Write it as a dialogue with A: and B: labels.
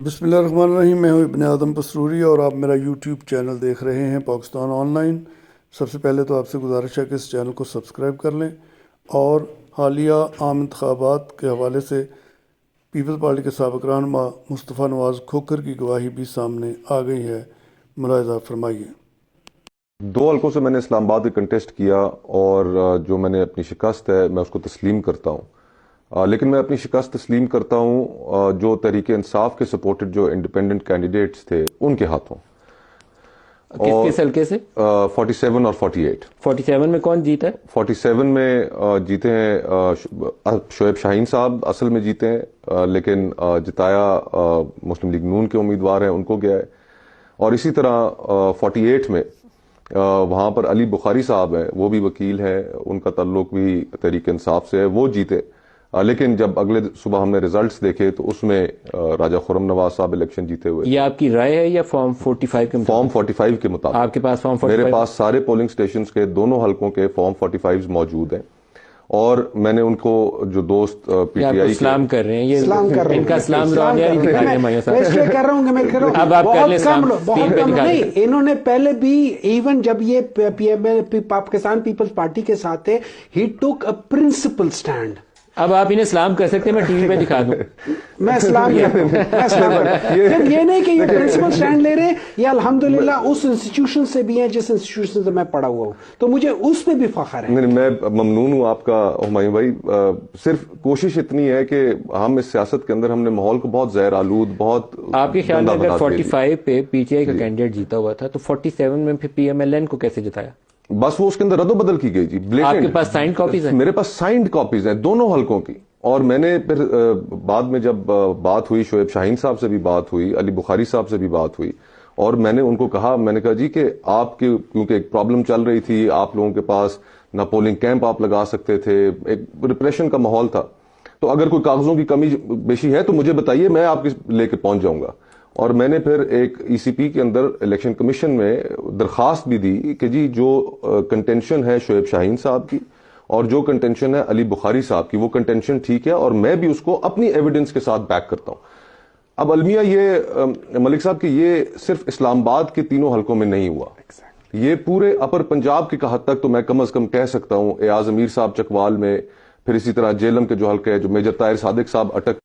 A: बिस्मिल्लाहिर्रहमानिर्रहीम। मैं हूँ इब्न आदम पसरूरी और आप मेरा यूट्यूब चैनल देख रहे हैं पाकिस्तान ऑनलाइन। सबसे पहले तो आपसे गुजारिश है कि इस चैनल को सब्सक्राइब कर लें और हालिया आम इंतखाबात के हवाले से पीपल्स पार्टी के साबिक़ रहनुमा मुस्तफ़ा नवाज़ खोखर की गवाही भी सामने आ गई है। मुलाहिज़ा फरमाइए।
B: दो हल्कों से मैंने इस्लामाबाद में कंटेस्ट किया और जो मैंने अपनी शिकस्त है मैं उसको तस्लीम करता हूँ। लेकिन मैं अपनी शिकस्त तस्लीम करता हूँ जो तहरीक इंसाफ के सपोर्टेड जो इंडिपेंडेंट कैंडिडेट्स थे उनके हाथों।
C: किस किस हल्के से?
B: 47 और 48।
C: 47 में कौन जीता है?
B: 47 में जीते हैं शोएब शाहीन साहब, असल में जीते हैं, लेकिन जिताया मुस्लिम लीग नून के उम्मीदवार हैं, उनको गया है। और इसी तरह 48 में वहाँ पर अली बुखारी साहब हैं, वो भी वकील हैं, उनका ताल्लुक भी तहरीक इंसाफ से है, वो जीते। लेकिन जब अगले सुबह हमने रिजल्ट्स देखे तो उसमें राजा खुर्रम नवाज साहब इलेक्शन जीते हुए।
C: ये आपकी राय है या फॉर्म 45 के मुताबिक?
B: फॉर्म 45 के मुताबिक।
C: आपके पास फॉर्म 45?
B: मेरे पास सारे पोलिंग स्टेशंस के दोनों हलकों के फॉर्म 45 मौजूद हैं और मैंने उनको जो दोस्त पीटीआई
C: इस्लाम कर रहे हैं, ये
D: इस्लाम कर रहे हैं,
C: इनका इस्लाम
D: मैं इसलिए कर रहा हूँ कि मैं कह रहा हूँ
C: अब आप कर लें इस्लाम,
D: बहुत कम नहीं। इन्होंने पहले भी इवन जब ये पाकिस्तान पीपल्स पार्टी के साथ थे, ही टुक अ प्रिंसिपल स्टैंड।
C: अब आप इन्हें इस्लाम कर सकते हैं, मैं टीवी पे दिखा दूं।
D: मैं इस्लाम फिर ये नहीं कि ये प्रिंसिपल स्टैंड ले रहे हैं, ये अल्हम्दुलिल्लाह उस इंस्टीट्यूशन से भी हैं जिस इंस्टीट्यूशन से मैं पढ़ा हुआ हूँ, तो मुझे उस पे भी फख्र है।
B: नहीं, मैं ममनून हूँ आपका हुमायूं भाई। सिर्फ कोशिश इतनी है कि हम इस सियासत के अंदर हमने माहौल को बहुत ज़हर आलूद, बहुत
C: आपके ख्याल में अगर 45 पे पीटीआई का कैंडिडेट जीता हुआ था तो 47 में फिर पीएमएलएन को कैसे जिताया?
B: बस वो उसके अंदर रद्दो-बदल की गई जी।
C: आपके पास साइंड कॉपीज हैं?
B: मेरे पास साइंड कॉपीज हैं दोनों हलकों की। और मैंने फिर बाद में जब बात हुई, शोएब शाहीन साहब से भी बात हुई, अली बुखारी साहब से भी बात हुई, और मैंने उनको कहा, मैंने कहा जी कि आपके क्योंकि एक प्रॉब्लम चल रही थी, आप लोगों के पास ना पोलिंग कैंप आप लगा सकते थे, एक रिप्रेशन का माहौल था, तो अगर कोई कागजों की कमी बेशी है तो मुझे बताइए, मैं आपके लेके पहुंच जाऊंगा। और मैंने फिर एक ईसीपी के अंदर इलेक्शन कमीशन में दरखास्त भी दी कि जी जो कंटेंशन है शोएब शाहीन साहब की और जो कंटेंशन है अली बुखारी साहब की, वो कंटेंशन ठीक है और मैं भी उसको अपनी एविडेंस के साथ बैक करता हूं। अब अलमिया ये मलिक साहब कि ये सिर्फ इस्लामाबाद के तीनों हलकों में नहीं हुआ, ये पूरे अपर पंजाब की हद तक तो मैं कम अज कम कह सकता हूं। एयाज अमीर साहब चकवाल में, फिर इसी तरह जेलम के जो हल्के है, जो मेजर ताहिर सादिक साहब अटक